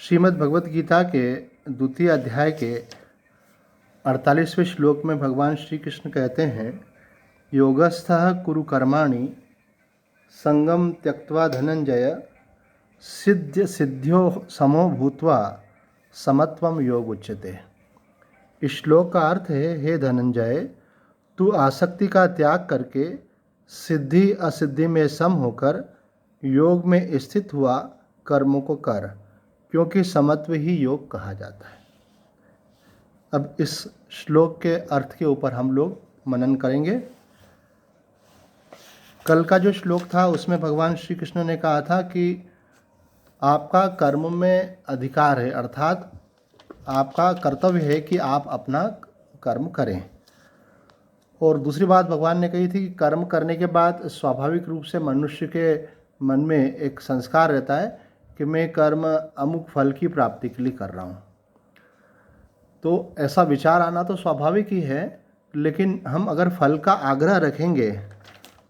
श्रीमद् भगवत गीता के द्वितीय अध्याय के 48वें श्लोक में भगवान श्री कृष्ण कहते हैं, योगस्थः कुरु कर्माणि संगम त्यक्त्वा धनंजय सिद्ध्यो समो भूत्वा समत्वम योग उच्यते। इस श्लोक का अर्थ है, हे धनंजय, तू आसक्ति का त्याग करके सिद्धि असिद्धि में सम होकर योग में स्थित हुआ कर्मों को कर, क्योंकि समत्व ही योग कहा जाता है। अब इस श्लोक के अर्थ के ऊपर हम लोग मनन करेंगे। कल का जो श्लोक था उसमें भगवान श्री कृष्ण ने कहा था कि आपका कर्म में अधिकार है, अर्थात आपका कर्तव्य है कि आप अपना कर्म करें। और दूसरी बात भगवान ने कही थी कि कर्म करने के बाद स्वाभाविक रूप से मनुष्य के मन में एक संस्कार रहता है कि मैं कर्म अमुक फल की प्राप्ति के लिए कर रहा हूँ। तो ऐसा विचार आना तो स्वाभाविक ही है, लेकिन हम अगर फल का आग्रह रखेंगे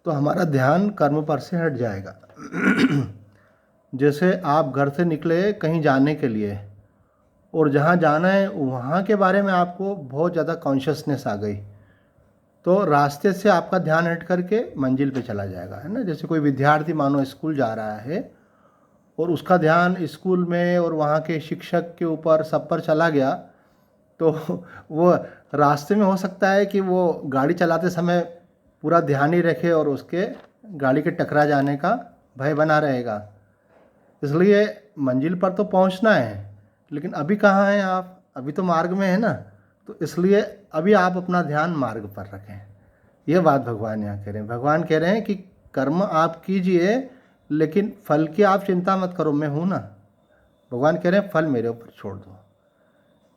तो हमारा ध्यान कर्म पर से हट जाएगा। जैसे आप घर से निकले कहीं जाने के लिए और जहाँ जाना है वहाँ के बारे में आपको बहुत ज़्यादा कॉन्शियसनेस आ गई, तो रास्ते से आपका ध्यान हट करके मंजिल पे चला जाएगा, है ना। जैसे कोई विद्यार्थी मानो स्कूल जा रहा है और उसका ध्यान स्कूल में और वहाँ के शिक्षक के ऊपर सब पर चला गया, तो वो रास्ते में हो सकता है कि वो गाड़ी चलाते समय पूरा ध्यान ही रखे और उसके गाड़ी के टकरा जाने का भय बना रहेगा। इसलिए मंजिल पर तो पहुंचना है, लेकिन अभी कहाँ हैं आप? अभी तो मार्ग में है ना। तो इसलिए अभी आप अपना ध्यान मार्ग पर रखें। यह बात भगवान यहाँ कह रहे हैं। भगवान कह रहे हैं कि कर्म आप कीजिए, लेकिन फल की आप चिंता मत करो, मैं हूँ ना। भगवान कह रहे हैं फल मेरे ऊपर छोड़ दो।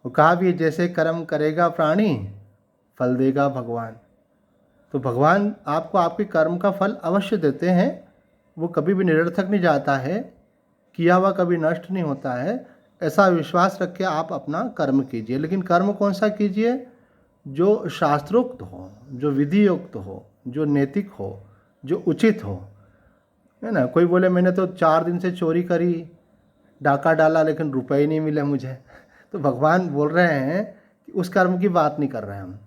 वो कहा भी, जैसे कर्म करेगा प्राणी फल देगा भगवान। तो भगवान आपको आपके कर्म का फल अवश्य देते हैं। वो कभी भी निरर्थक नहीं जाता है, किया हुआ कभी नष्ट नहीं होता है। ऐसा विश्वास रख के आप अपना कर्म कीजिए, लेकिन कर्म कौन सा कीजिए? जो शास्त्रोक्त हो, जो विधि युक्त हो, जो नैतिक हो, जो उचित हो, है ना। कोई बोले मैंने तो 4 दिन से चोरी करी, डाका डाला, लेकिन रुपए ही नहीं मिले मुझे, तो भगवान बोल रहे हैं कि उस कर्म की बात नहीं कर रहे हैं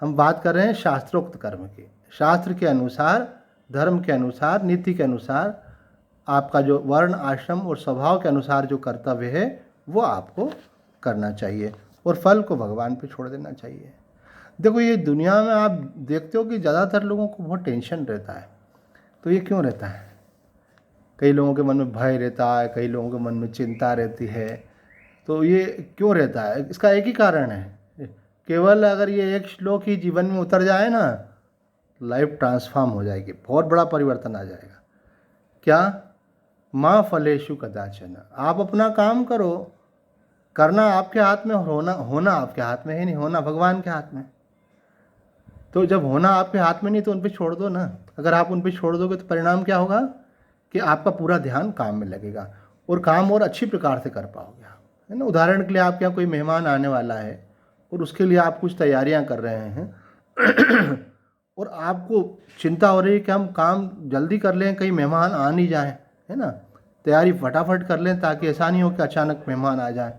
हम बात कर रहे हैं शास्त्रोक्त कर्म की। शास्त्र के अनुसार, धर्म के अनुसार, नीति के अनुसार, आपका जो वर्ण आश्रम और स्वभाव के अनुसार जो कर्तव्य है वो आपको करना चाहिए और फल को भगवान पे छोड़ देना चाहिए। देखो, ये दुनिया में आप देखते हो कि ज़्यादातर लोगों को बहुत टेंशन रहता है। तो ये क्यों रहता है? कई लोगों के मन में भय रहता है, कई लोगों के मन में चिंता रहती है। तो ये क्यों रहता है? इसका एक ही कारण है, केवल अगर ये एक श्लोक ही जीवन में उतर जाए ना, लाइफ ट्रांसफॉर्म हो जाएगी, बहुत बड़ा परिवर्तन आ जाएगा। क्या? माँ फलेषु कदाचन। आप अपना काम करो, करना आपके हाथ में, होना आपके हाथ में है नहीं, होना भगवान के हाथ में। तो जब होना आपके हाथ में नहीं तो उन पे छोड़ दो ना। अगर आप उन पे छोड़ दोगे तो परिणाम क्या होगा कि आपका पूरा ध्यान काम में लगेगा और काम और अच्छी प्रकार से कर पाओगे आप, है ना। उदाहरण के लिए आपके यहाँ कोई मेहमान आने वाला है और उसके लिए आप कुछ तैयारियां कर रहे हैं और आपको चिंता हो रही है कि हम काम जल्दी कर लें, कहीं मेहमान आ नहीं जाए, है ना। तैयारी फटाफट कर लें ताकि ऐसा नहीं हो कि अचानक मेहमान आ जाए।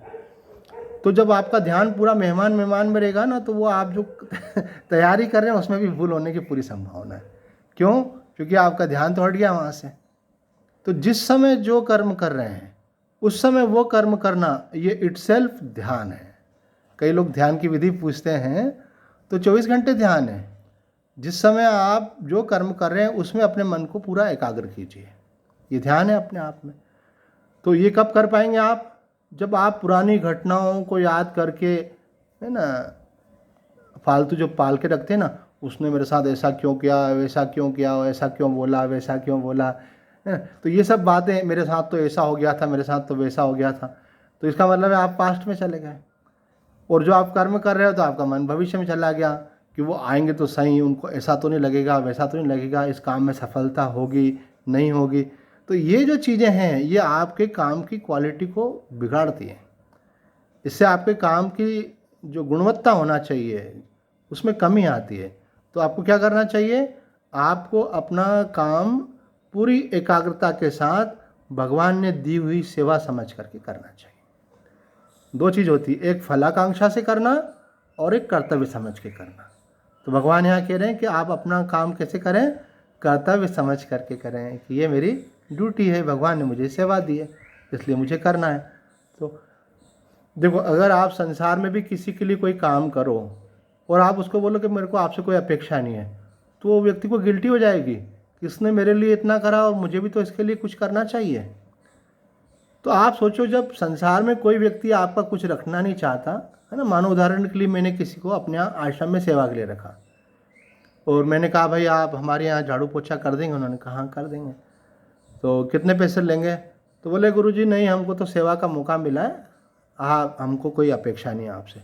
तो जब आपका ध्यान पूरा मेहमान में रहेगा ना, तो वो आप जो तैयारी कर रहे हैं उसमें भी भूल होने की पूरी संभावना है। क्यों? क्योंकि आपका ध्यान तो हट गया वहाँ से। तो जिस समय जो कर्म कर रहे हैं उस समय वो कर्म करना, ये इटसेल्फ ध्यान है। कई लोग ध्यान की विधि पूछते हैं, तो 24 घंटे ध्यान है। जिस समय आप जो कर्म कर रहे हैं उसमें अपने मन को पूरा एकाग्र कीजिए, ये ध्यान है अपने आप में। तो ये कब कर पाएंगे आप? जब आप पुरानी घटनाओं को याद करके, है ना, फालतू जो पाल के रखते हैं ना, उसने मेरे साथ ऐसा क्यों किया, वैसा क्यों किया, ऐसा क्यों बोला, वैसा क्यों बोला, है ना। तो ये सब बातें, मेरे साथ तो ऐसा हो गया था, मेरे साथ तो वैसा हो गया था, तो इसका मतलब है आप पास्ट में चले गए। और जो आप कर्म कर रहे हो तो आपका मन भविष्य में चला गया कि वो आएंगे तो सही, उनको ऐसा तो नहीं लगेगा, वैसा तो नहीं लगेगा, इस काम में सफलता होगी नहीं होगी। तो ये जो चीज़ें हैं ये आपके काम की क्वालिटी को बिगाड़ती हैं। इससे आपके काम की जो गुणवत्ता होना चाहिए उसमें कमी आती है। तो आपको क्या करना चाहिए? आपको अपना काम पूरी एकाग्रता के साथ भगवान ने दी हुई सेवा समझ करके करना चाहिए। दो चीज़ होती है, एक फलाकांक्षा से करना और एक कर्तव्य समझ के करना। तो भगवान यहाँ कह रहे हैं कि आप अपना काम कैसे करें, कर्तव्य समझ करके करें कि ये मेरी ड्यूटी है, भगवान ने मुझे सेवा दी है इसलिए मुझे करना है। तो देखो, अगर आप संसार में भी किसी के लिए कोई काम करो और आप उसको बोलो कि मेरे को आपसे कोई अपेक्षा नहीं है, तो वो व्यक्ति को गिल्टी हो जाएगी कि इसने मेरे लिए इतना करा और मुझे भी तो इसके लिए कुछ करना चाहिए। तो आप सोचो, जब संसार में कोई व्यक्ति आपका कुछ रखना नहीं चाहता है ना, मानो उदाहरण के लिए मैंने किसी को अपने यहाँ आश्रम में सेवा के लिए रखा और मैंने कहा भाई आप हमारे यहाँ झाड़ू पोछा कर देंगे? उन्होंने कहा हाँ कर देंगे। तो कितने पैसे लेंगे? तो बोले गुरुजी नहीं, हमको तो सेवा का मौका मिला है, हाँ हमको कोई अपेक्षा नहीं है आपसे,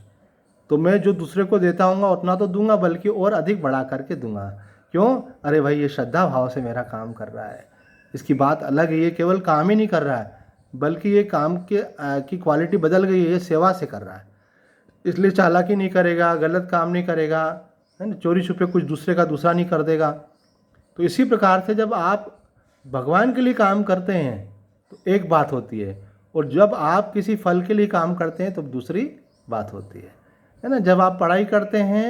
तो मैं जो दूसरे को देता हूँ उतना तो दूंगा, बल्कि और अधिक बढ़ा करके दूंगा। क्यों? अरे भाई ये श्रद्धा भाव से मेरा काम कर रहा है, इसकी बात अलग है, ये केवल काम ही नहीं कर रहा है बल्कि ये काम की क्वालिटी बदल गई है, ये सेवा से कर रहा है, इसलिए चालाकी नहीं करेगा, गलत काम नहीं करेगा, है ना, चोरी छुपे कुछ दूसरे का दूसरा नहीं कर देगा। तो इसी प्रकार से जब आप भगवान के लिए काम करते हैं तो एक बात होती है, और जब आप किसी फल के लिए काम करते हैं तो दूसरी बात होती है ना। जब आप पढ़ाई करते हैं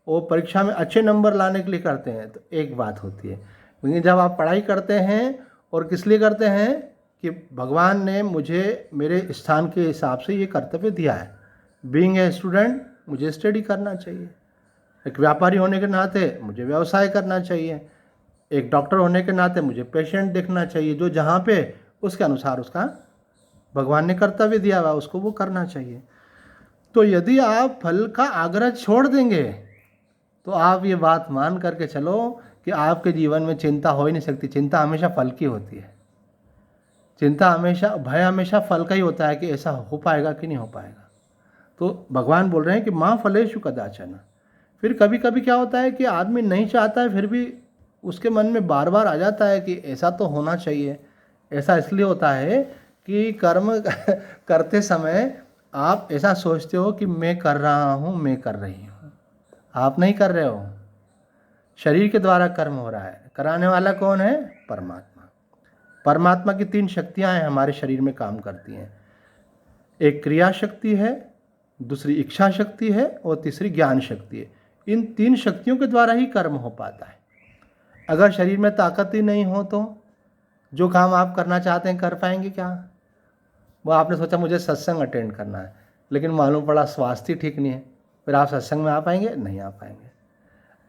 और परीक्षा में अच्छे नंबर लाने के लिए करते हैं तो एक बात होती है, लेकिन जब आप पढ़ाई करते हैं और किस लिए करते हैं कि भगवान ने मुझे मेरे स्थान के हिसाब से ये कर्तव्य दिया है, बीइंग ए स्टूडेंट मुझे स्टडी करना चाहिए, एक व्यापारी होने के नाते मुझे व्यवसाय करना चाहिए, एक डॉक्टर होने के नाते मुझे पेशेंट देखना चाहिए, जो जहाँ पे उसके अनुसार उसका भगवान ने कर्तव्य दिया हुआ उसको वो करना चाहिए। तो यदि आप फल का आग्रह छोड़ देंगे तो आप ये बात मान करके चलो कि आपके जीवन में चिंता हो ही नहीं सकती। चिंता हमेशा फल की होती है, चिंता हमेशा, भय हमेशा फल का ही होता है कि ऐसा हो पाएगा कि नहीं हो पाएगा। तो भगवान बोल रहे हैं कि माँ फलेषु कदाचन। फिर कभी कभी क्या होता है कि आदमी नहीं चाहता है फिर भी उसके मन में बार बार आ जाता है कि ऐसा तो होना चाहिए। ऐसा इसलिए होता है कि कर्म करते समय आप ऐसा सोचते हो कि मैं कर रहा हूँ, मैं कर रही हूँ, आप नहीं कर रहे हो, शरीर के द्वारा कर्म हो रहा है, कराने वाला कौन है? परमात्मा। परमात्मा की 3 शक्तियाँ हैं हमारे शरीर में काम करती हैं, एक क्रिया शक्ति है, दूसरी इच्छा शक्ति है और तीसरी ज्ञान शक्ति है। इन 3 शक्तियों के द्वारा ही कर्म हो पाता है। अगर शरीर में ताकत ही नहीं हो तो जो काम आप करना चाहते हैं कर पाएंगे क्या? वो आपने सोचा मुझे सत्संग अटेंड करना है, लेकिन मालूम पड़ा स्वास्थ्य ठीक नहीं है, फिर आप सत्संग में आ पाएंगे? नहीं आ पाएंगे।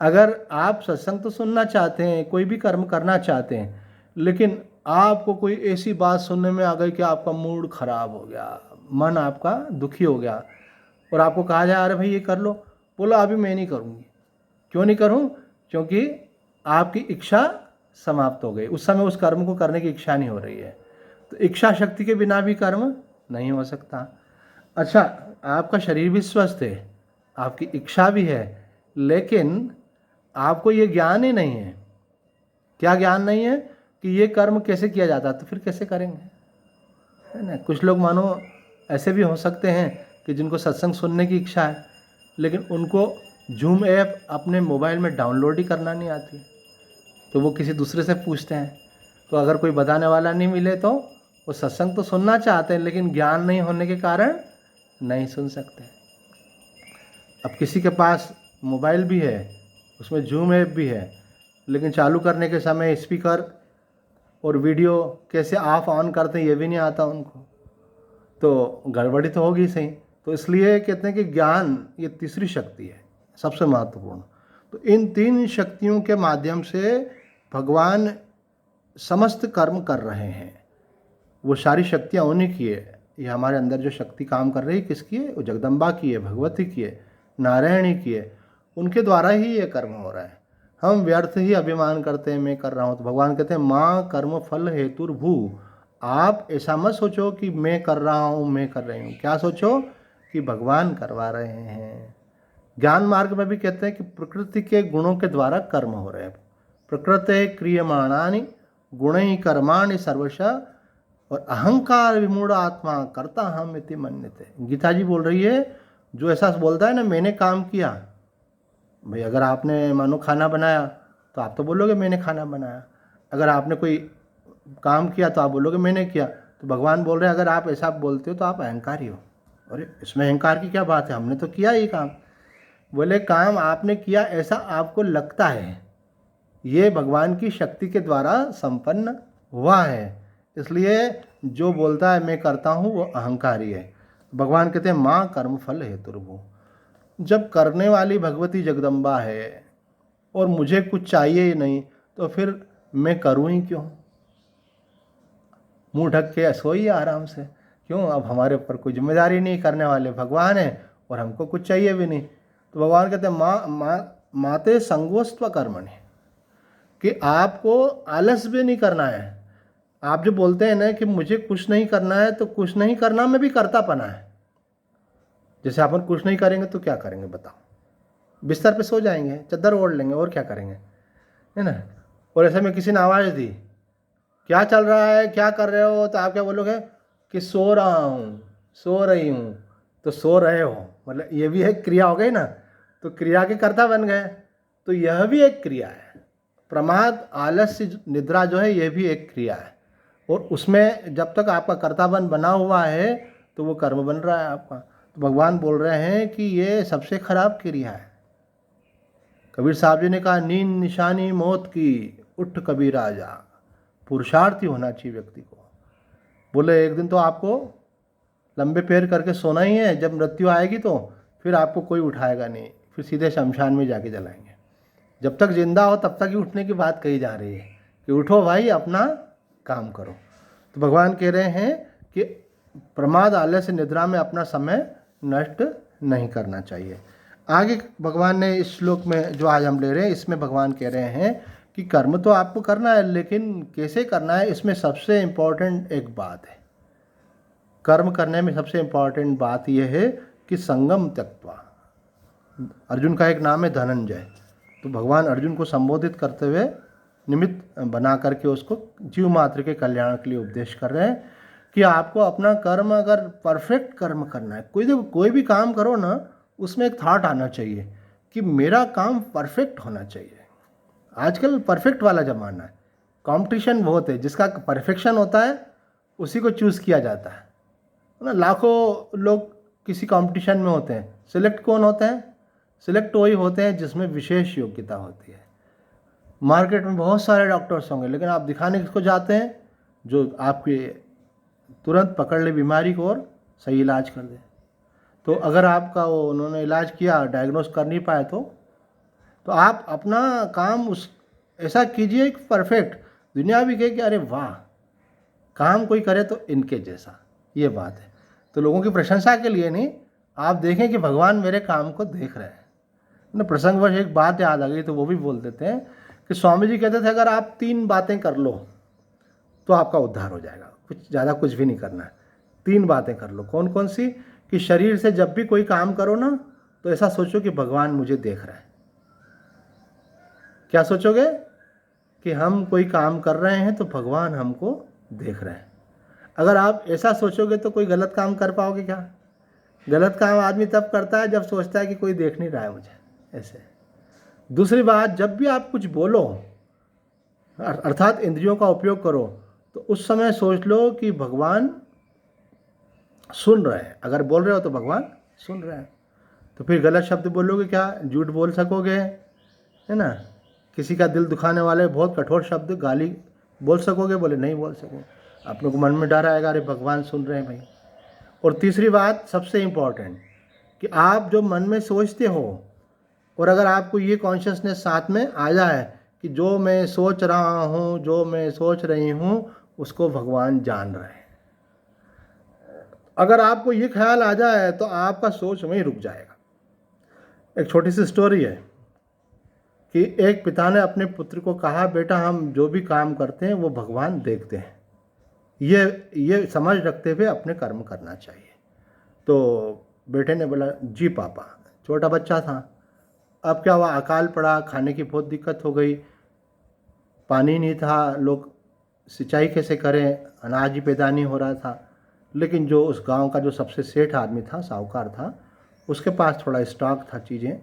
अगर आप सत्संग तो सुनना चाहते हैं, कोई भी कर्म करना चाहते हैं, लेकिन आपको कोई ऐसी बात सुनने में आ गई कि आपका मूड खराब हो गया, मन आपका दुखी हो गया और आपको कहा जाए अरे भाई ये कर लो, बोलो अभी मैं नहीं करूँगी। क्यों नहीं करूँ? क्योंकि आपकी इच्छा समाप्त हो गई, उस समय उस कर्म को करने की इच्छा नहीं हो रही है। तो इच्छा शक्ति के बिना भी कर्म नहीं हो सकता। अच्छा, आपका शरीर भी स्वस्थ है, आपकी इच्छा भी है, लेकिन आपको ये ज्ञान ही नहीं है। क्या ज्ञान नहीं है? कि ये कर्म कैसे किया जाता, तो फिर कैसे करेंगे, है ना। कुछ लोग मानो ऐसे भी हो सकते हैं कि जिनको सत्संग सुनने की इच्छा है, लेकिन उनको जूम ऐप अपने मोबाइल में डाउनलोड ही करना नहीं आती, तो वो किसी दूसरे से पूछते हैं। तो अगर कोई बताने वाला नहीं मिले तो वो सत्संग तो सुनना चाहते हैं, लेकिन ज्ञान नहीं होने के कारण नहीं सुन सकते। अब किसी के पास मोबाइल भी है, उसमें जूम ऐप भी है, लेकिन चालू करने के समय स्पीकर और वीडियो कैसे ऑफ ऑन करते हैं ये भी नहीं आता उनको, तो गड़बड़ी तो होगी सही। तो इसलिए कहते हैं कि ज्ञान ये तीसरी शक्ति है सबसे महत्वपूर्ण। तो इन 3 शक्तियों के माध्यम से भगवान समस्त कर्म कर रहे हैं। वो सारी शक्तियाँ उन्हीं की है। ये हमारे अंदर जो शक्ति काम कर रही है किसकी है? वो जगदम्बा की है, भगवती की है, नारायणी की है। उनके द्वारा ही ये कर्म हो रहा है। हम व्यर्थ ही अभिमान करते हैं मैं कर रहा हूँ, तो भगवान कहते हैं माँ कर्म फल हेतुर्भू। आप ऐसा मत सोचो कि मैं कर रहा हूँ, मैं कर रही हूँ। क्या सोचो? कि भगवान करवा रहे हैं। ज्ञान मार्ग में भी कहते हैं कि प्रकृति के गुणों के द्वारा कर्म हो रहे हैं। प्रकृते क्रियमाणानि गुणैः कर्माणि सर्वशः और अहंकार विमूढ़ आत्मा करता हम इति मन्यते। गीता जी बोल रही है, जो ऐसा बोलता है ना मैंने काम किया, भाई अगर आपने मानो खाना बनाया तो आप तो बोलोगे मैंने खाना बनाया, अगर आपने कोई काम किया तो आप बोलोगे मैंने किया। तो भगवान बोल रहे हैं अगर आप ऐसा बोलते हो तो आप अहंकारी हो, अरे इसमें अहंकार की क्या बात है, हमने तो किया ही काम। बोले काम आपने किया ऐसा आपको लगता है, ये भगवान की शक्ति के द्वारा संपन्न हुआ है, इसलिए जो बोलता है मैं करता हूँ वो अहंकारी है। भगवान कहते हैं माँ कर्म फल हेतुर्भु। जब करने वाली भगवती जगदम्बा है और मुझे कुछ चाहिए ही नहीं, तो फिर मैं करूँ ही क्यों? मुंह ढक के सोइए आराम से, क्यों? अब हमारे ऊपर कोई जिम्मेदारी नहीं, करने वाले भगवान है और हमको कुछ चाहिए भी नहीं। तो भगवान कहते हैं माते संगोस्त्व कर्मणि, कि आपको आलस भी नहीं करना है। आप जो बोलते हैं ना कि मुझे कुछ नहीं करना है, तो कुछ नहीं करना में भी कर्तापना है। जैसे अपन कुछ नहीं करेंगे तो क्या करेंगे बताओ? बिस्तर पे सो जाएंगे, चादर ओढ़ लेंगे, और क्या करेंगे, है ना? और ऐसे में किसी ने आवाज़ दी, क्या चल रहा है, क्या कर रहे हो, तो आप क्या बोलोगे कि सो रहा हूँ, सो रही हूँ। तो सो रहे हो मतलब ये भी एक क्रिया हो गई ना, तो क्रिया के कर्ता बन गए। तो यह भी एक क्रिया है। प्रमाद, आलस्य, निद्रा जो है ये भी एक क्रिया है, और उसमें जब तक आपका कर्ताबन बना हुआ है तो वो कर्म बन रहा है आपका। तो भगवान बोल रहे हैं कि ये सबसे खराब क्रिया है। कबीर साहब जी ने कहा नींद निशानी मौत की, उठ कबीर आजा। पुरुषार्थी होना चाहिए व्यक्ति को। बोले एक दिन तो आपको लंबे पैर करके सोना ही है, जब मृत्यु आएगी तो फिर आपको कोई उठाएगा नहीं, फिर सीधे शमशान में जाके जलाएंगे। जब तक जिंदा हो तब तक ही उठने की बात कही जा रही है कि उठो भाई, अपना काम करो। तो भगवान कह रहे हैं कि प्रमाद, आलस्य, निद्रा में अपना समय नष्ट नहीं करना चाहिए। आगे भगवान ने इस श्लोक में जो आज हम ले रहे हैं, इसमें भगवान कह रहे हैं कि कर्म तो आपको करना है, लेकिन कैसे करना है, इसमें सबसे इम्पोर्टेंट एक बात है। कर्म करने में सबसे इम्पोर्टेंट बात यह है कि संगम त्यक्त्वा। अर्जुन का एक नाम है धनंजय, तो भगवान अर्जुन को संबोधित करते हुए निमित्त बना करके उसको जीव मात्र के कल्याण के लिए उपदेश कर रहे हैं कि आपको अपना कर्म अगर परफेक्ट कर्म करना है, कोई भी काम करो ना, उसमें एक थॉट आना चाहिए कि मेरा काम परफेक्ट होना चाहिए। आजकल परफेक्ट वाला ज़माना है, कंपटीशन बहुत है, जिसका परफेक्शन होता है उसी को चूज़ किया जाता है ना। लाखों लोग किसी कंपटीशन में होते हैं, सिलेक्ट कौन होते हैं? सिलेक्ट वही होते हैं जिसमें विशेष योग्यता होती है। मार्केट में बहुत सारे डॉक्टर्स होंगे, लेकिन आप दिखाने किसको जाते हैं? जो आपके तुरंत पकड़ ले बीमारी को और सही इलाज कर दे। तो अगर आपका वो उन्होंने इलाज किया, डायग्नोस कर नहीं पाए, तो आप अपना काम उस ऐसा कीजिए कि परफेक्ट, दुनिया भी कहे कि अरे वाह, काम कोई करे तो इनके जैसा। ये बात है। तो लोगों की प्रशंसा के लिए नहीं, आप देखें कि भगवान मेरे काम को देख रहे हैं ना। प्रसंगवश एक बात याद आ गई तो वो भी बोल देते हैं कि स्वामी जी कहते थे अगर आप 3 बातें कर लो तो आपका उद्धार हो जाएगा, कुछ ज़्यादा कुछ भी नहीं करना है। 3 बातें कर लो। कौन कौन सी? कि शरीर से जब भी कोई काम करो ना, तो ऐसा सोचो कि भगवान मुझे देख रहा है। क्या सोचोगे? कि हम कोई काम कर रहे हैं तो भगवान हमको देख रहे हैं। अगर आप ऐसा सोचोगे तो कोई गलत काम कर पाओगे क्या? गलत काम आदमी तब करता है जब सोचता है कि कोई देख नहीं रहा है मुझे, ऐसे। दूसरी बात, जब भी आप कुछ बोलो अर्थात इंद्रियों का उपयोग करो, तो उस समय सोच लो कि भगवान सुन रहे हैं। अगर बोल रहे हो तो भगवान सुन रहे हैं। तो फिर गलत शब्द बोलोगे क्या? झूठ बोल सकोगे, है ना? किसी का दिल दुखाने वाले बहुत कठोर शब्द, गाली बोल सकोगे? बोले नहीं बोल सकोगे। आप लोग को मन में डर आएगा, अरे भगवान सुन रहे हैं भाई। और तीसरी बात सबसे इम्पॉर्टेंट, कि आप जो मन में सोचते हो, और अगर आपको ये कॉन्शियसनेस साथ में आ जाए कि जो मैं सोच रहा हूँ, जो मैं सोच रही हूँ, उसको भगवान जान रहे हैं। अगर आपको ये ख्याल आ जाए तो आपका सोच वहीं रुक जाएगा। एक छोटी सी स्टोरी है कि एक पिता ने अपने पुत्र को कहा, बेटा हम जो भी काम करते हैं वो भगवान देखते हैं, ये समझ रखते हुए अपने कर्म करना चाहिए। तो बेटे ने बोला जी पापा। छोटा बच्चा था। अब क्या हुआ, अकाल पड़ा, खाने की बहुत दिक्कत हो गई, पानी नहीं था, लोग सिंचाई कैसे करें, अनाज ही पैदा नहीं हो रहा था। लेकिन जो उस गांव का जो सबसे सेठ आदमी था, साहूकार था, उसके पास थोड़ा स्टॉक था चीज़ें,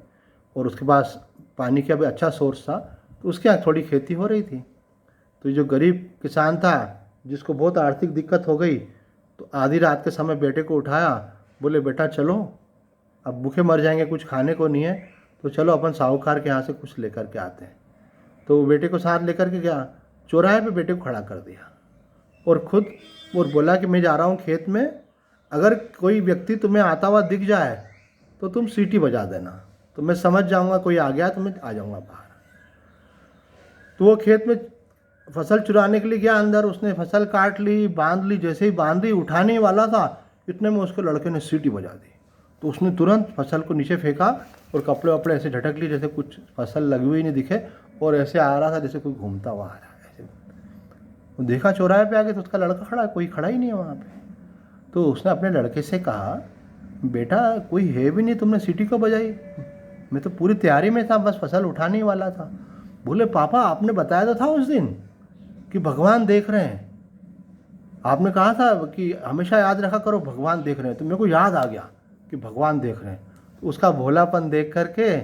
और उसके पास पानी का भी अच्छा सोर्स था, तो उसके यहाँ थोड़ी खेती हो रही थी। तो जो गरीब किसान था जिसको बहुत आर्थिक दिक्कत हो गई, तो आधी रात के समय बेटे को उठाया बोले बेटा चलो, अब भूखे मर जाएंगे, कुछ खाने को नहीं है, तो चलो अपन साहूकार के यहाँ से कुछ लेकर के आते हैं। तो वो बेटे को साथ लेकर के गया, चौराहे पे बेटे को खड़ा कर दिया और खुद और बोला कि मैं जा रहा हूँ खेत में, अगर कोई व्यक्ति तुम्हें आता हुआ दिख जाए तो तुम सीटी बजा देना, तो मैं समझ जाऊँगा कोई आ गया तो मैं आ जाऊँगा बाहर। तो वो खेत में फसल चुराने के लिए गया अंदर, उसने फसल काट ली, बांध ली, जैसे ही बांधी उठाने ही वाला था इतने में उसके लड़के ने सीटी बजा दी। तो उसने तुरंत फसल को नीचे फेंका और कपड़े वपड़े ऐसे झटक लिए जैसे कुछ फसल लगी हुई नहीं दिखे, और ऐसे आ रहा था जैसे कोई घूमता हुआ आ रहा है ऐसे। वो देखा चौराहे पे आके तो उसका लड़का खड़ा है, कोई खड़ा ही नहीं है वहाँ पे। तो उसने अपने लड़के से कहा, बेटा कोई है भी नहीं, तुमने सीटी क्यों बजाई? मैं तो पूरी तैयारी में था, बस फसल उठाने ही वाला था। बोले पापा आपने बताया तो था उस दिन कि भगवान देख रहे हैं, आपने कहा था कि हमेशा याद रखा करो भगवान देख रहे हैं, तो मेरे को याद आ गया कि भगवान देख रहे हैं। तो उसका भोलापन देख करके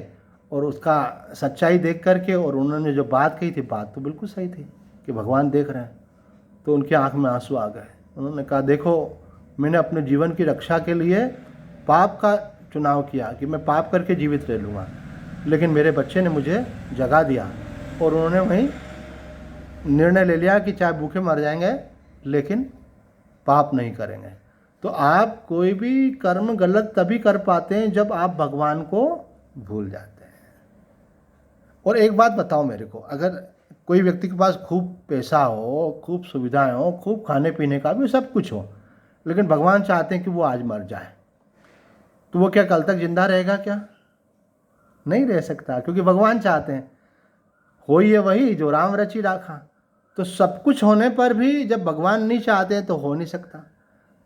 और उसका सच्चाई देख करके और उन्होंने जो बात कही थी, बात तो बिल्कुल सही थी कि भगवान देख रहे हैं। तो उनकी आंख में आंसू आ गए। उन्होंने कहा देखो मैंने अपने जीवन की रक्षा के लिए पाप का चुनाव किया कि मैं पाप करके जीवित रह लूँगा, लेकिन मेरे बच्चे ने मुझे जगा दिया और उन्होंने वहीं निर्णय ले लिया कि चाहे भूखे मर जाएंगे लेकिन पाप नहीं करेंगे। तो आप कोई भी कर्म गलत तभी कर पाते हैं जब आप भगवान को भूल जाते हैं। और एक बात बताओ मेरे को, अगर कोई व्यक्ति के पास खूब पैसा हो, खूब सुविधाएं हो, खूब खाने पीने का भी सब कुछ हो, लेकिन भगवान चाहते हैं कि वो आज मर जाए, तो वो क्या कल तक जिंदा रहेगा? क्या नहीं रह सकता, क्योंकि भगवान चाहते हैं। हो ये वही जो राम रचि राखा। तो सब कुछ होने पर भी जब भगवान नहीं चाहते तो हो नहीं सकता।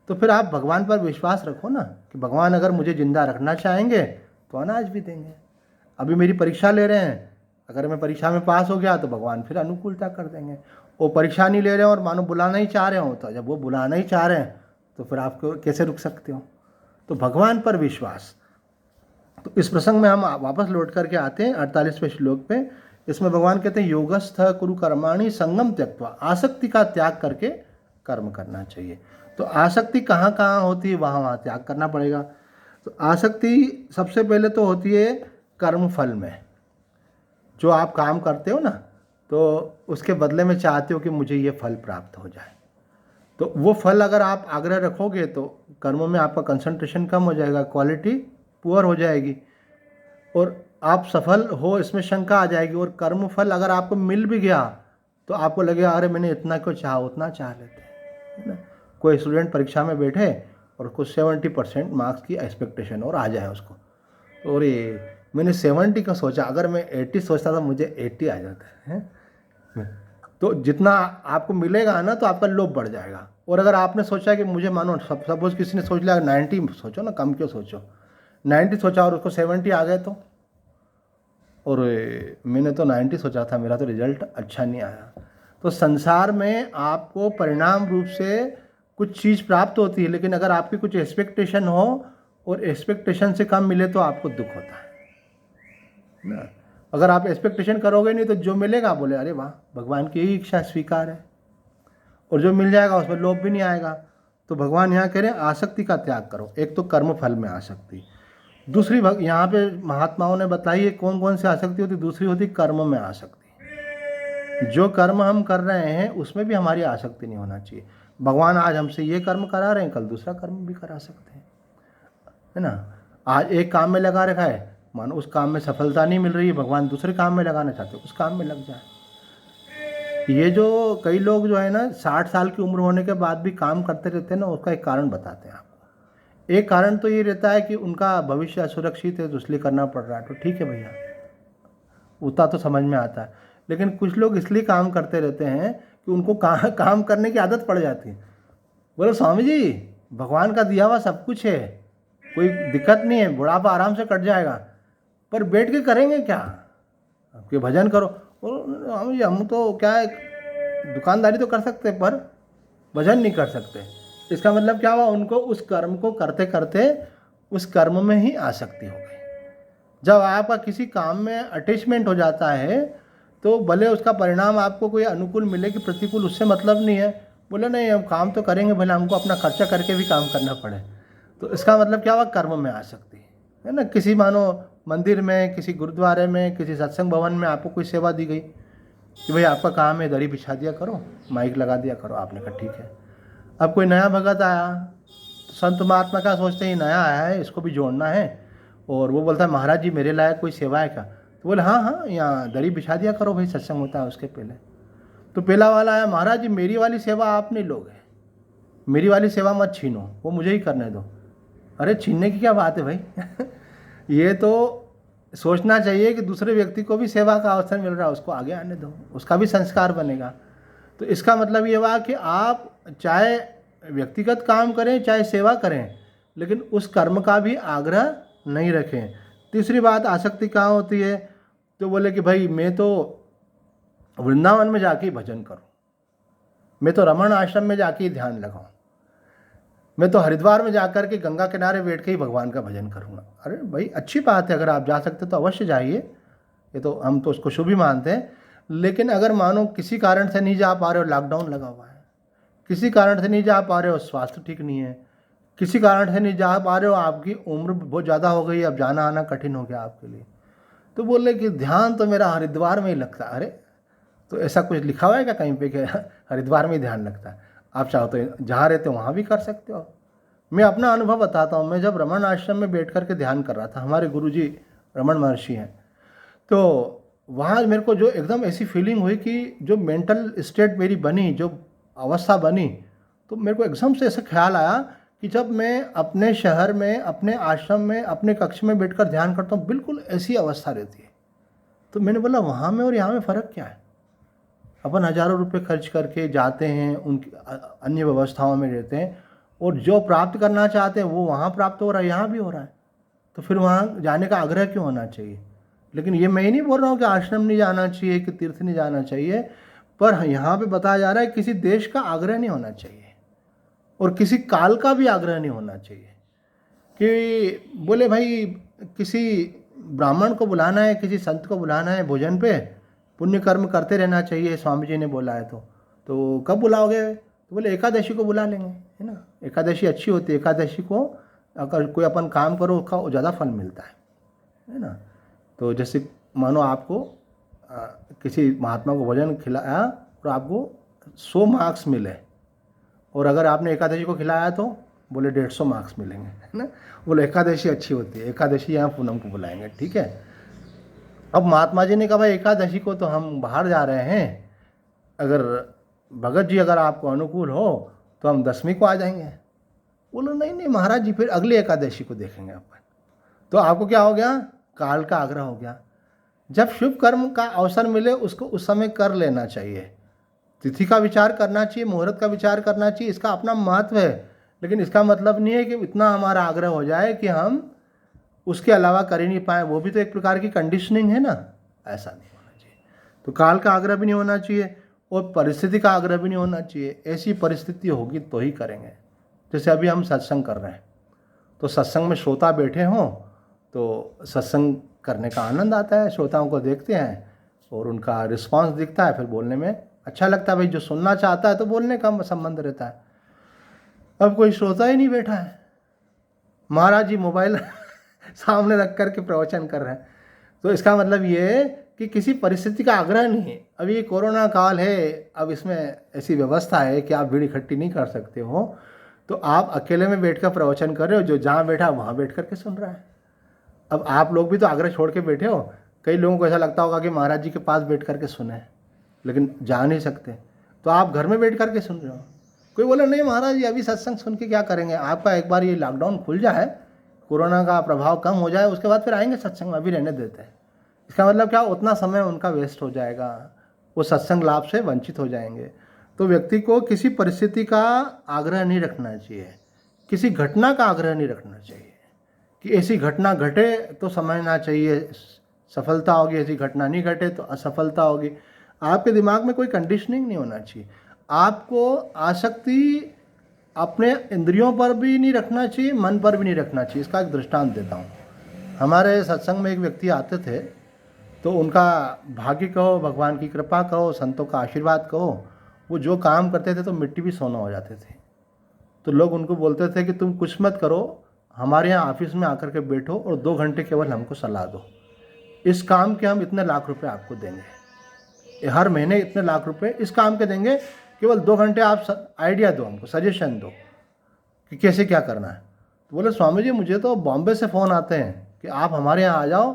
तो फिर आप भगवान पर विश्वास रखो ना कि भगवान अगर मुझे जिंदा रखना चाहेंगे तो अनाज भी देंगे। अभी मेरी परीक्षा ले रहे हैं, अगर मैं परीक्षा में पास हो गया तो भगवान फिर अनुकूलता कर देंगे। वो परीक्षा नहीं ले रहे हैं और मानो बुलाना ही चाह रहे हो, तो जब वो बुलाना ही चाह रहे हैं तो फिर आप कैसे रुक सकते हो? तो भगवान पर विश्वास। तो इस प्रसंग में हम वापस लौट करके आते हैं 48वें श्लोक पे। इसमें भगवान कहते हैं योगस्थ कुरु कर्माणि संगम त्यक्त्वा, आसक्ति का त्याग करके कर्म करना चाहिए। तो आसक्ति कहाँ कहाँ होती है, वहाँ वहाँ त्याग करना पड़ेगा। तो आसक्ति सबसे पहले तो होती है कर्म फल में। जो आप काम करते हो ना, तो उसके बदले में चाहते हो कि मुझे ये फल प्राप्त हो जाए, तो वो फल अगर आप आग्रह रखोगे तो कर्म में आपका कंसंट्रेशन कम हो जाएगा, क्वालिटी पुअर हो जाएगी और आप सफल हो इसमें शंका आ जाएगी। और कर्म फल अगर आपको मिल भी गया तो आपको लगेगा अरे मैंने इतना क्यों चाहा, उतना चाह लेते हैं ना। कोई स्टूडेंट परीक्षा में बैठे और उसको 70% मार्क्स की एक्सपेक्टेशन और आ जाए उसको, तो अरे मैंने 70 का सोचा, अगर मैं 80 सोचता था मुझे 80 आ जाता है। तो जितना आपको मिलेगा ना तो आपका लोभ बढ़ जाएगा। और अगर आपने सोचा कि मुझे मानो सपोज किसी ने सोच लिया 90 सोचो ना, कम क्यों सोचो, 90 सोचा और उसको 70 आ गए तो, और मैंने तो 90 सोचा था, मेरा तो रिजल्ट अच्छा नहीं आया। तो संसार में आपको परिणाम रूप से कुछ चीज़ प्राप्त होती है, लेकिन अगर आपकी कुछ एक्सपेक्टेशन हो और एक्सपेक्टेशन से कम मिले तो आपको दुख होता है ना। अगर आप एक्सपेक्टेशन करोगे नहीं तो जो मिलेगा बोले अरे वाह भगवान की यही इच्छा स्वीकार है, और जो मिल जाएगा उसमें लोभ भी नहीं आएगा। तो भगवान यहाँ कह रहे हैं आसक्ति का त्याग करो। एक तो कर्म फल में आसक्ति, दूसरी यहाँ पे महात्माओं ने बताई है कौन कौन सी आसक्ति होती। दूसरी होती कर्म में आसक्ति। जो कर्म हम कर रहे हैं उसमें भी हमारी आसक्ति नहीं होना चाहिए। भगवान आज हमसे ये कर्म करा रहे हैं, कल दूसरा कर्म भी करा सकते हैं, है ना। आज एक काम में लगा रखा है, मानो उस काम में सफलता नहीं मिल रही है, भगवान दूसरे काम में लगाना चाहते हैं, उस काम में लग जाए। ये जो कई लोग जो है ना 60 साल की उम्र होने के बाद भी काम करते रहते हैं ना, उसका एक कारण बताते हैं आपको। एक कारण तो ये रहता है कि उनका भविष्य असुरक्षित है तो इसलिए करना पड़ रहा है, तो ठीक है भैया, उतना तो समझ में आता है। लेकिन कुछ लोग इसलिए काम करते रहते हैं कि उनको काम करने की आदत पड़ जाती है। बोले स्वामी जी भगवान का दिया हुआ सब कुछ है, कोई दिक्कत नहीं है, बुढ़ापा आराम से कट जाएगा, पर बैठ के करेंगे क्या, आपके भजन करो। और हम तो क्या है, दुकानदारी तो कर सकते पर भजन नहीं कर सकते। इसका मतलब क्या हुआ, उनको उस कर्म को करते करते उस कर्म में ही आसक्ति हो गई। जब आपका किसी काम में अटैचमेंट हो जाता है तो भले उसका परिणाम आपको कोई अनुकूल मिले कि प्रतिकूल, उससे मतलब नहीं है। बोले नहीं हम काम तो करेंगे, भले हमको अपना खर्चा करके भी काम करना पड़े। तो इसका मतलब क्या हुआ, कर्म में आसक्ति है ना। किसी मानो मंदिर में, किसी गुरुद्वारे में, किसी सत्संग भवन में आपको कोई सेवा दी गई कि भाई आपका काम है दरी बिछा दिया करो, माइक लगा दिया करो, आपने कहा ठीक है। अब कोई नया भगत आया, तो संत महात्मा क्या सोचते हैं, नया आया है इसको भी जोड़ना है, और वो बोलता है महाराज जी मेरे लायक कोई सेवा है क्या? तो बोले हाँ हाँ यहाँ दरी बिछा दिया करो भाई, सत्संग होता है उसके पहले। तो पहला वाला आया, महाराज जी मेरी वाली सेवा आप नहीं लोगे, मेरी वाली सेवा मत छीनो, वो मुझे ही करने दो। अरे छीनने की क्या बात है भाई ये तो सोचना चाहिए कि दूसरे व्यक्ति को भी सेवा का अवसर मिल रहा है, उसको आगे आने दो, उसका भी संस्कार बनेगा। तो इसका मतलब ये हुआ कि आप चाहे व्यक्तिगत काम करें चाहे सेवा करें, लेकिन उस कर्म का भी आग्रह नहीं रखें। तीसरी बात आसक्ति कहाँ होती है, तो बोले कि भाई मैं तो वृंदावन में जाके भजन करूं, मैं तो रमण आश्रम में जाके ध्यान लगाऊं, मैं तो हरिद्वार में जाकर के गंगा किनारे बैठ के ही भगवान का भजन करूंगा। अरे भाई अच्छी बात है, अगर आप जा सकते तो अवश्य जाइए, ये तो हम तो उसको शुभ ही मानते हैं। लेकिन अगर मानो किसी कारण से नहीं जा पा रहे हो, लॉकडाउन लगा हुआ है, किसी कारण से नहीं जा पा रहे हो, स्वास्थ्य ठीक नहीं है, किसी कारण से नहीं जा पा रहे हो, आपकी उम्र बहुत ज़्यादा हो गई, अब जाना आना कठिन हो गया आपके लिए, तो बोले कि ध्यान तो मेरा हरिद्वार में ही लगता है। अरे तो ऐसा कुछ लिखा हुआ है क्या कहीं पे कि हरिद्वार में ही ध्यान लगता है? आप चाहो तो जहाँ रहते हो वहाँ भी कर सकते हो। मैं अपना अनुभव बताता हूँ। मैं जब रमण आश्रम में बैठ कर के ध्यान कर रहा था, हमारे गुरुजी रमण महर्षि हैं, तो वहाँ मेरे को जो एकदम ऐसी फीलिंग हुई कि जो मेंटल स्टेट मेरी बनी, जो अवस्था बनी, तो मेरे को एकदम से ऐसा ख्याल आया कि जब मैं अपने शहर में, अपने आश्रम में, अपने कक्ष में बैठकर ध्यान करता हूँ, बिल्कुल ऐसी अवस्था रहती है। तो मैंने बोला वहाँ में और यहाँ में फ़र्क क्या है? अपन हज़ारों रुपए खर्च करके जाते हैं, उनकी अन्य व्यवस्थाओं में रहते हैं, और जो प्राप्त करना चाहते हैं वो वहाँ प्राप्त हो रहा है, यहाँ भी हो रहा है, तो फिर वहाँ जाने का आग्रह क्यों होना चाहिए? लेकिन ये मैं ही नहीं बोल रहा हूँ कि आश्रम नहीं जाना चाहिए, कि तीर्थ नहीं जाना चाहिए, पर यहाँ पे बताया जा रहा है किसी देश का आग्रह नहीं होना चाहिए और किसी काल का भी आग्रह नहीं होना चाहिए कि बोले भाई किसी ब्राह्मण को बुलाना है, किसी संत को बुलाना है भोजन पे, पुण्य कर्म करते रहना चाहिए, स्वामी जी ने बोला है, तो कब बुलाओगे? तो बोले एकादशी को बुला लेंगे, है ना, एकादशी अच्छी होती है, एकादशी को अगर कोई अपन काम करो उसका ज़्यादा फल मिलता है ना। तो जैसे मानो आपको किसी महात्मा को भोजन खिलाया और आपको 100 मार्क्स मिले, और अगर आपने एकादशी को खिलाया तो बोले 150 मार्क्स मिलेंगे, है ना। बोले एकादशी अच्छी होती है, एकादशी यहाँ पूनम को बुलाएंगे, ठीक है। अब महात्मा जी ने कहा भाई एकादशी को तो हम बाहर जा रहे हैं, अगर भगत जी अगर आपको अनुकूल हो तो हम 10वीं को आ जाएंगे। बोलो नहीं नहीं महाराज जी, फिर अगली एकादशी को देखेंगे अपन। तो आपको क्या हो गया? काल का आग्रह हो गया। जब शुभ कर्म का अवसर मिले उसको उस समय कर लेना चाहिए, तिथि का विचार करना चाहिए, मुहूर्त का विचार करना चाहिए, इसका अपना महत्व है। लेकिन इसका मतलब नहीं है कि इतना हमारा आग्रह हो जाए कि हम उसके अलावा कर ही नहीं पाए, वो भी तो एक प्रकार की कंडीशनिंग है ना, ऐसा नहीं होना चाहिए। तो काल का आग्रह भी नहीं होना चाहिए और परिस्थिति का आग्रह भी नहीं होना चाहिए। ऐसी परिस्थिति होगी तो ही करेंगे। जैसे अभी हम सत्संग कर रहे हैं, तो सत्संग में श्रोता बैठे हों तो सत्संग करने का आनंद आता है, श्रोताओं को देखते हैं और उनका रिस्पांस दिखता है, फिर बोलने में अच्छा लगता है। भाई जो सुनना चाहता है तो बोलने का संबंध रहता है। अब कोई श्रोता ही नहीं बैठा है, महाराज जी मोबाइल सामने रख कर के प्रवचन कर रहे हैं, तो इसका मतलब ये है कि किसी परिस्थिति का आग्रह नहीं है। अभी ये कोरोना काल है, अब इसमें ऐसी व्यवस्था है कि आप भीड़ इकट्ठी नहीं कर सकते हो, तो आप अकेले में बैठकर प्रवचन कर रहे हो, जो जहाँ बैठा वहाँ बैठ करके सुन रहा है। अब आप लोग भी तो आग्रह छोड़ के बैठे हो। कई लोगों को ऐसा लगता होगा कि महाराज जी के पास बैठ करके सुने, लेकिन जा नहीं सकते, तो आप घर में बैठ करके सुन रहे हो। कोई बोले नहीं महाराज जी अभी सत्संग सुन के क्या करेंगे, आपका एक बार ये लॉकडाउन खुल जाए, कोरोना का प्रभाव कम हो जाए, उसके बाद फिर आएंगे सत्संग में, अभी रहने देते हैं। इसका मतलब क्या, उतना समय उनका वेस्ट हो जाएगा, वो सत्संग लाभ से वंचित हो जाएंगे। तो व्यक्ति को किसी परिस्थिति का आग्रह नहीं रखना चाहिए, किसी घटना का आग्रह नहीं रखना चाहिए कि ऐसी घटना घटे तो समझना चाहिए सफलता होगी, ऐसी घटना नहीं घटे तो असफलता होगी। आपके दिमाग में कोई कंडीशनिंग नहीं होना चाहिए। आपको आसक्ति अपने इंद्रियों पर भी नहीं रखना चाहिए, मन पर भी नहीं रखना चाहिए। इसका एक दृष्टांत देता हूँ। हमारे सत्संग में एक व्यक्ति आते थे, तो उनका भाग्य कहो, भगवान की कृपा कहो, संतों का आशीर्वाद कहो, वो जो काम करते थे तो मिट्टी भी सोना हो जाते थे। तो लोग उनको बोलते थे कि तुम कुछ मत करो, हमारे यहाँ ऑफिस में आकर के बैठो और 2 घंटे केवल हमको सलाह दो, इस काम के हम इतने लाख रुपए आपको देंगे, हर महीने इतने लाख रुपए इस काम के देंगे, केवल 2 घंटे आप आइडिया दो हमको, सजेशन दो कि कैसे क्या करना है। तो बोले स्वामी जी मुझे तो बॉम्बे से फ़ोन आते हैं कि आप हमारे यहाँ आ जाओ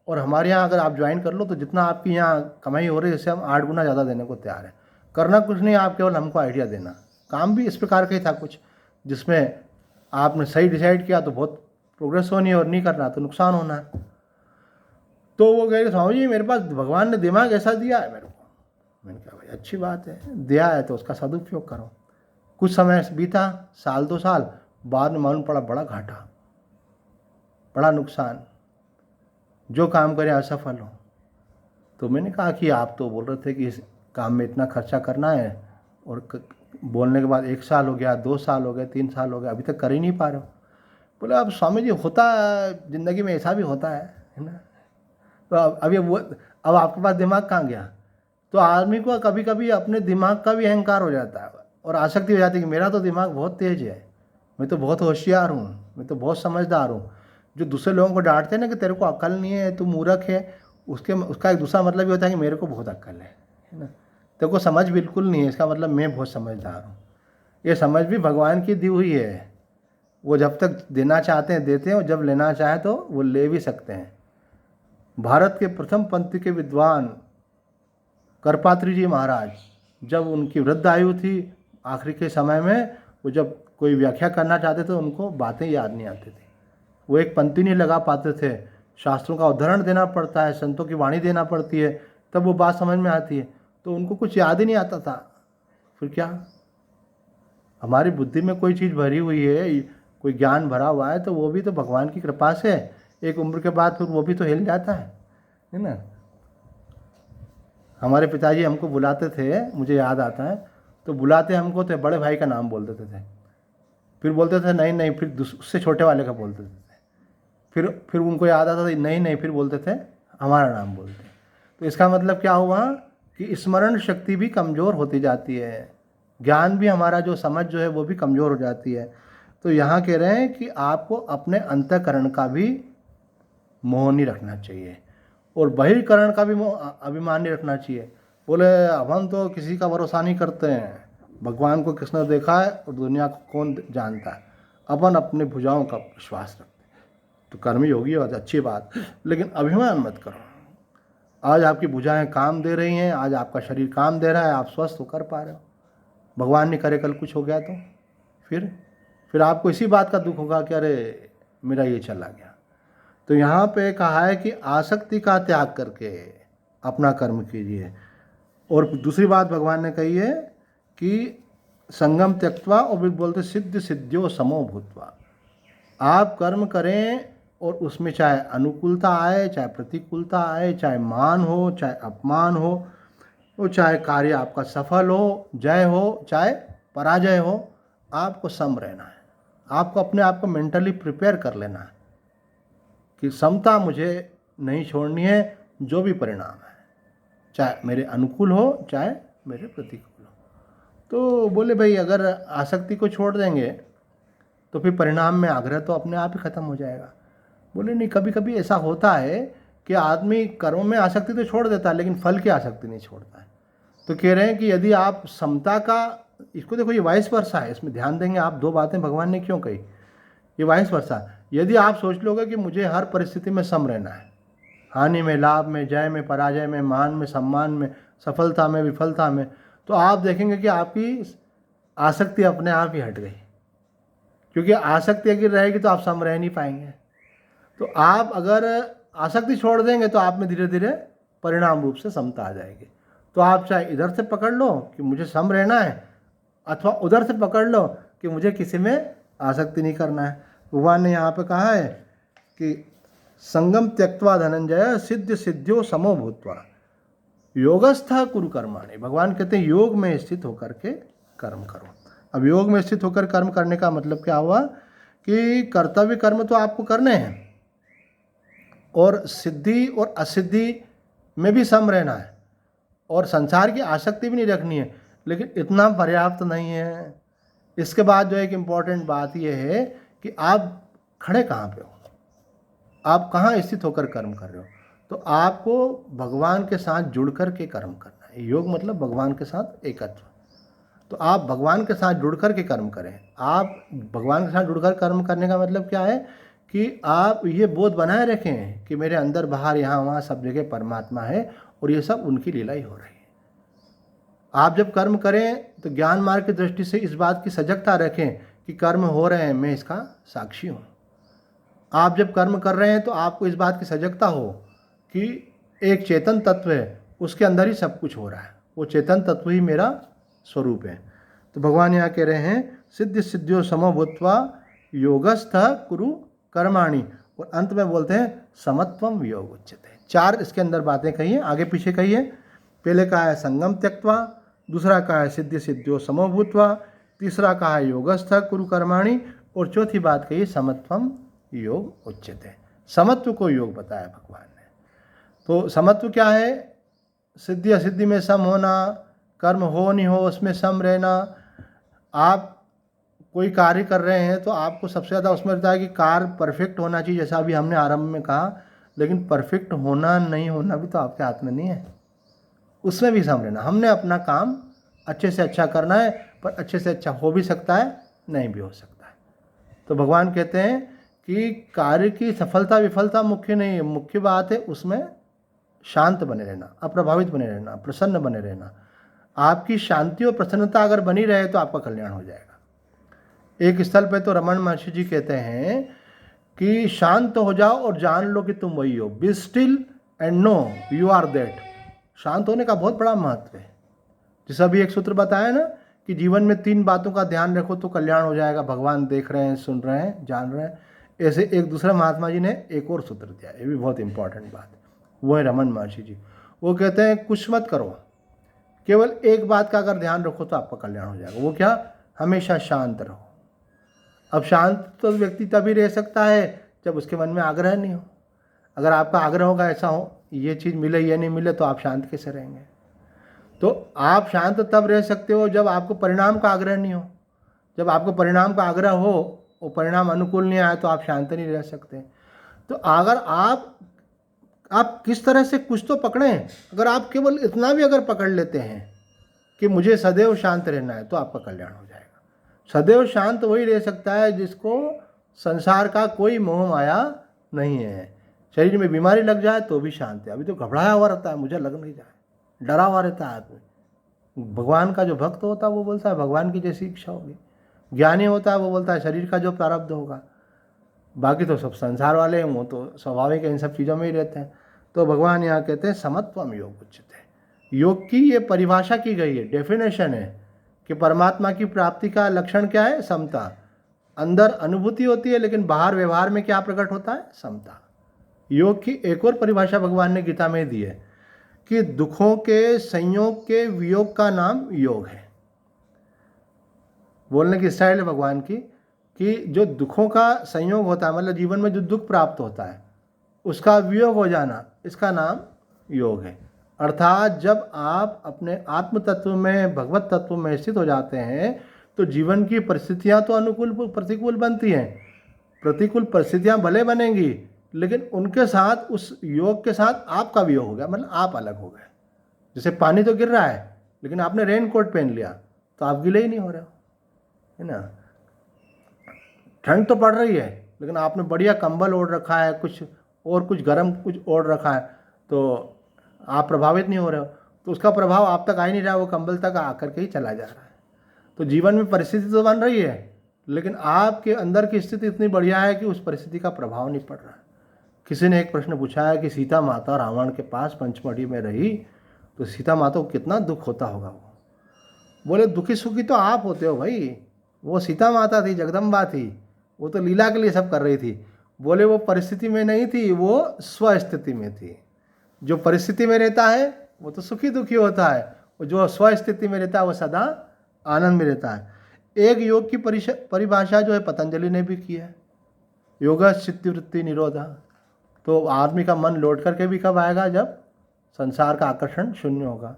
और हमारे यहाँ अगर आप ज्वाइन कर लो तो जितना आपकी यहाँ कमाई हो रही है इससे हम 8 गुना ज़्यादा देने को तैयार हैं। करना कुछ नहीं, आप केवल हमको आइडिया देना। काम भी इस प्रकार का ही था कुछ, जिसमें आपने सही डिसाइड किया तो बहुत प्रोग्रेस होनी है और नहीं करना तो नुकसान होना है। तो वो कहे स्वामी जी मेरे पास भगवान ने दिमाग ऐसा दिया है मेरे को। मैंने कहा भाई अच्छी बात है, दिया है तो उसका सदुपयोग करो। कुछ समय बीता, साल 2 साल, बाद में मालूम पड़ा बड़ा घाटा, बड़ा नुकसान, जो काम करे असफल हो। तो मैंने कहा कि आप तो बोल रहे थे कि इस काम में इतना खर्चा करना है और बोलने के बाद 1 साल हो गया, 2 साल हो गए, 3 साल हो गए, अभी तक कर ही नहीं पा रहे हो। बोले अब स्वामी जी होता है ज़िंदगी में, ऐसा भी होता है ना। तो अब आपके पास दिमाग कहाँ गया। तो आदमी को कभी कभी अपने दिमाग का भी अहंकार हो जाता है और आसक्ति हो जाती है कि मेरा तो दिमाग बहुत तेज है, मैं तो बहुत होशियार हूँ, मैं तो बहुत समझदार हूँ। जो दूसरे लोगों को डांटते हैं ना कि तेरे को अक्ल नहीं है, तू मूर्ख है, उसका एक दूसरा मतलब ये होता है कि मेरे को बहुत अक्ल है ना। तेरे को समझ बिल्कुल नहीं है, इसका मतलब मैं बहुत समझदार हूँ। ये समझ भी भगवान की दी हुई है, वो जब तक देना चाहते हैं देते हैं और जब लेना चाहे तो वो ले भी सकते हैं। भारत के प्रथम पंक्ति के विद्वान करपात्री जी महाराज, जब उनकी वृद्ध आयु थी, आखिरी के समय में वो जब कोई व्याख्या करना चाहते थे उनको बातें याद नहीं आती थी, वो एक पंक्ति नहीं लगा पाते थे। शास्त्रों का उदाहरण देना पड़ता है, संतों की वाणी देना पड़ती है, तब वो बात समझ में आती है। तो उनको कुछ याद ही नहीं आता था। फिर क्या, हमारी बुद्धि में कोई चीज़ भरी हुई है, कोई ज्ञान भरा हुआ है, तो वो भी तो भगवान की कृपा से एक उम्र के बाद फिर वो भी तो हिल जाता है ना। हमारे पिताजी हमको बुलाते थे, मुझे याद आता है, तो बुलाते हमको तो बड़े भाई का नाम बोल देते थे, फिर बोलते थे नहीं नहीं, फिर उससे छोटे वाले का बोलते थे, फिर उनको याद आता था नहीं नहीं, फिर बोलते थे हमारा नाम बोलते। तो इसका मतलब क्या हुआ कि स्मरण शक्ति भी कमज़ोर होती जाती है, ज्ञान भी हमारा जो समझ जो है वो भी कमज़ोर हो जाती है। तो यहाँ कह रहे हैं कि आपको अपने अंतःकरण का भी मोह नहीं रखना चाहिए और बहिर्करण का भी अभिमान नहीं रखना चाहिए। बोले हम तो किसी का भरोसा नहीं करते हैं, भगवान को किसने देखा है और दुनिया को कौन जानता है, अपन अपने भुजाओं का विश्वास रखते हैं। तो कर्मी योगी है, अच्छी बात, लेकिन अभिमान मत करो। आज आपकी भुजाएं काम दे रही हैं, आज आपका शरीर काम दे रहा है, आप स्वस्थ होकर पा रहे हो। भगवान ने करे कल कुछ हो गया तो फिर आपको इसी बात का दुख होगा कि अरे मेरा ये चला गया। तो यहाँ पे कहा है कि आसक्ति का त्याग करके अपना कर्म कीजिए। और दूसरी बात भगवान ने कही है कि संगम त्यक्त्वा, और फिर बोलते सिद्ध सिद्ध्यो समो भूत्वा। आप कर्म करें और उसमें चाहे अनुकूलता आए, चाहे प्रतिकूलता आए, चाहे मान हो, चाहे अपमान हो, वो चाहे कार्य आपका सफल हो, जय हो, चाहे पराजय हो, आपको सम रहना है। आपको अपने आप को मेंटली प्रिपेयर कर लेना है कि समता मुझे नहीं छोड़नी है, जो भी परिणाम है, चाहे मेरे अनुकूल हो चाहे मेरे प्रतिकूल हो। तो बोले भाई अगर आसक्ति को छोड़ देंगे तो फिर परिणाम में आग्रह तो अपने आप ही खत्म हो जाएगा। बोले नहीं, कभी कभी ऐसा होता है कि आदमी कर्म में आसक्ति तो छोड़ देता है लेकिन फल की आसक्ति नहीं छोड़ता है। तो कह रहे हैं कि यदि आप समता का, इसको देखो ये वाइस वर्सा है, इसमें ध्यान देंगे आप, 2 बातें भगवान ने क्यों कही, ये वाइस वर्सा। यदि आप सोच लोगे कि मुझे हर परिस्थिति में सम रहना है, हानि में, लाभ में, जय में, पराजय में, मान में, सम्मान में, सफलता में, विफलता में, तो आप देखेंगे कि आपकी आसक्ति अपने आप ही हट गई। क्योंकि आसक्ति अगर रहेगी तो आप सम रह नहीं पाएंगे। तो आप अगर आसक्ति छोड़ देंगे तो आप में धीरे धीरे परिणाम रूप से समता आ जाएगी। तो आप चाहे इधर से पकड़ लो कि मुझे सम रहना है, अथवा उधर से पकड़ लो कि मुझे किसी में आसक्ति नहीं करना है। भगवान ने यहाँ पे कहा है कि संगम त्यक्त्वा धनंजय सिद्ध सिद्ध्यो समो भूत्वा योगस्था कुरु कर्माणि। भगवान कहते हैं योग में स्थित होकर के कर्म करो। अब योग में स्थित होकर कर्म करने का मतलब क्या हुआ कि कर्तव्य कर्म तो आपको करने हैं और सिद्धि और असिद्धि में भी सम रहना है और संसार की आसक्ति भी नहीं रखनी है, लेकिन इतना पर्याप्त नहीं है। इसके बाद जो एक इम्पॉर्टेंट बात यह है कि आप खड़े कहाँ पे हो, आप कहाँ स्थित होकर कर्म कर रहे हो। तो आपको भगवान के साथ जुड़ कर के कर्म करना है। योग मतलब भगवान के साथ एकत्व। तो आप भगवान के साथ जुड़ कर के कर्म करें। आप भगवान के साथ जुड़कर कर्म करने का मतलब क्या है कि आप ये बोध बनाए रखें कि मेरे अंदर बाहर यहाँ वहाँ सब जगह परमात्मा है और ये सब उनकी लीला ही हो रही है। आप जब कर्म करें तो ज्ञान मार्ग की दृष्टि से इस बात की सजगता रखें कि कर्म हो रहे हैं, मैं इसका साक्षी हूँ। आप जब कर्म कर रहे हैं तो आपको इस बात की सजगता हो कि एक चेतन तत्व है, उसके अंदर ही सब कुछ हो रहा है, वो चेतन तत्व ही मेरा स्वरूप है। तो भगवान यहाँ कह रहे हैं सिद्धि सिद्धियों समो भूत्वा योगस्थ कुरु कर्माणि, और अंत में बोलते हैं समत्वम योग उच्यते। 4 इसके अंदर बातें कही है, आगे पीछे कही है। पहले कहा है संगम त्यक्त्वा, दूसरा कहा है सिद्धि सिद्धियों समो भूत्वा, तीसरा कहा है योगस्थ कुरु कर्माणि, और चौथी बात कही समत्वम योग उच्यते। समत्व को योग बताया भगवान ने। तो समत्व क्या है? सिद्धि असिद्धि में सम होना, कर्म हो नहीं हो उसमें सम रहना। आप कोई कार्य कर रहे हैं तो आपको सबसे ज़्यादा उसमें रहता है कि कार्य परफेक्ट होना चाहिए, जैसा अभी हमने आरंभ में कहा, लेकिन परफेक्ट होना नहीं होना भी तो आपके हाथ में नहीं है, उसमें भी सम रहना। हमने अपना काम अच्छे से अच्छा करना है, पर अच्छे से अच्छा हो भी सकता है, नहीं भी हो सकता है। तो भगवान कहते हैं कि कार्य की सफलता विफलता मुख्य नहीं है, मुख्य बात है उसमें शांत बने रहना, अप्रभावित बने रहना, प्रसन्न बने रहना। आपकी शांति और प्रसन्नता अगर बनी रहे तो आपका कल्याण हो जाएगा। एक स्थल पे तो रमन महर्षि जी कहते हैं कि शांत हो जाओ और जान लो कि तुम वही हो। Be still and know you are that. शांत होने का बहुत बड़ा महत्व है। जैसे अभी एक सूत्र बताया ना कि जीवन में 3 बातों का ध्यान रखो तो कल्याण हो जाएगा। भगवान देख रहे हैं, सुन रहे हैं, जान रहे हैं। ऐसे एक दूसरा महात्मा जी ने एक और सूत्र दिया, ये भी बहुत इंपॉर्टेंट बात है, वो है रमन महर्षि जी। वो कहते हैं कुछ मत करो, केवल एक बात का अगर ध्यान रखो तो आपका कल्याण हो जाएगा। वो क्या? हमेशा शांत रहो। अब शांत तो व्यक्ति तभी रह सकता है जब उसके मन में आग्रह नहीं हो। अगर आपका आग्रह होगा ऐसा हो ये चीज़ मिले ये नहीं मिले, तो आप शांत कैसे रहेंगे? तो आप शांत तब रह सकते हो जब आपको परिणाम का आग्रह नहीं हो। जब आपको परिणाम का आग्रह हो और परिणाम अनुकूल नहीं आए तो आप शांत नहीं रह सकते। तो अगर आप किस तरह से कुछ तो पकड़ें, अगर आप केवल इतना भी अगर पकड़ लेते हैं कि मुझे सदैव शांत रहना है, तो आपका कल्याण हो जाएगा। सदैव शांत वही रह सकता है जिसको संसार का कोई मोह माया नहीं है। शरीर में बीमारी लग जाए तो भी शांत है। अभी तो घबराया हुआ रहता है, मुझे लग नहीं जाए, डरा हुआ रहता है आदमी। भगवान का जो भक्त होता है वो बोलता है भगवान की जैसी इच्छा होगी। ज्ञानी होता है वो बोलता है शरीर का जो प्रारब्ध होगा। बाकी तो सब संसार वाले हैं, वो तो स्वाभाविक है, इन सब चीज़ों में ही रहते हैं। तो भगवान यहाँ कहते हैं समत्वम योग उच्यते। योग की ये परिभाषा की गई है, डेफिनेशन है कि परमात्मा की प्राप्ति का लक्षण क्या है? समता। अंदर अनुभूति होती है लेकिन बाहर व्यवहार में क्या प्रकट होता है? समता। योग की एक और परिभाषा भगवान ने गीता में दी है कि दुखों के संयोग के वियोग का नाम योग है। बोलने की स्टाइल है भगवान की कि जो दुखों का संयोग होता है, मतलब जीवन में जो दुख प्राप्त होता है उसका वियोग हो जाना, इसका नाम योग है। अर्थात जब आप अपने आत्म तत्व में, भगवत तत्व में स्थित हो जाते हैं तो जीवन की परिस्थितियां तो अनुकूल प्रतिकूल बनती हैं। प्रतिकूल परिस्थितियां भले बनेंगी लेकिन उनके साथ, उस योग के साथ आपका वियोग हो गया, मतलब आप अलग हो गए। जैसे पानी तो गिर रहा है लेकिन आपने रेन कोट पहन लिया तो आप गीले ही नहीं हो रहे हो, है ना। ठंड तो पड़ रही है लेकिन आपने बढ़िया कंबल ओढ़ रखा है, कुछ गर्म कुछ ओढ़ रखा है, तो आप प्रभावित नहीं हो रहे हो। तो उसका प्रभाव आप तक आ ही नहीं रहा, वो कंबल तक आकर के ही चला जा रहा है। तो जीवन में परिस्थिति तो बन रही है लेकिन आपके अंदर की स्थिति इतनी बढ़िया है कि उस परिस्थिति का प्रभाव नहीं पड़ रहा। किसी ने एक प्रश्न पूछा है कि सीता माता रावण के पास पंचमढ़ी में रही तो सीता माता को कितना दुख होता होगा। वो बोले दुखी सुखी तो आप होते हो भाई, वो सीता माता थी, जगदम्बा थी, वो तो लीला के लिए सब कर रही थी। बोले वो परिस्थिति में नहीं थी, वो स्वस्थिति में थी। जो परिस्थिति में रहता है वो तो सुखी दुखी होता है, और जो स्वस्थिति में रहता है वो सदा आनंद में रहता है। एक योग की परिभाषा जो है पतंजलि ने भी की है, योगा चित्तवृत्ति निरोधा। तो आदमी का मन लौट करके भी कब आएगा? जब संसार का आकर्षण शून्य होगा।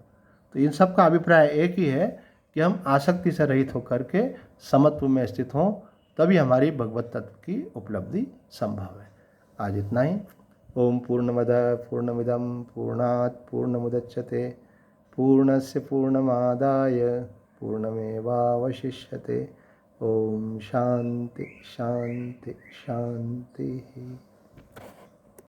तो इन सब का अभिप्राय एक ही है कि हम आसक्ति से रहित होकर के समत्व में स्थित हों, तभी हमारी भगवत तत्व की उपलब्धि संभव है। आज इतना ही। ओम पूर्णमदः पूर्णमिदं पूर्णात् पूर्णमुदच्यते पूर्णस्य पूर्णमादाय पूर्णमेवावशिष्यते। ओम शांति शांति शांति।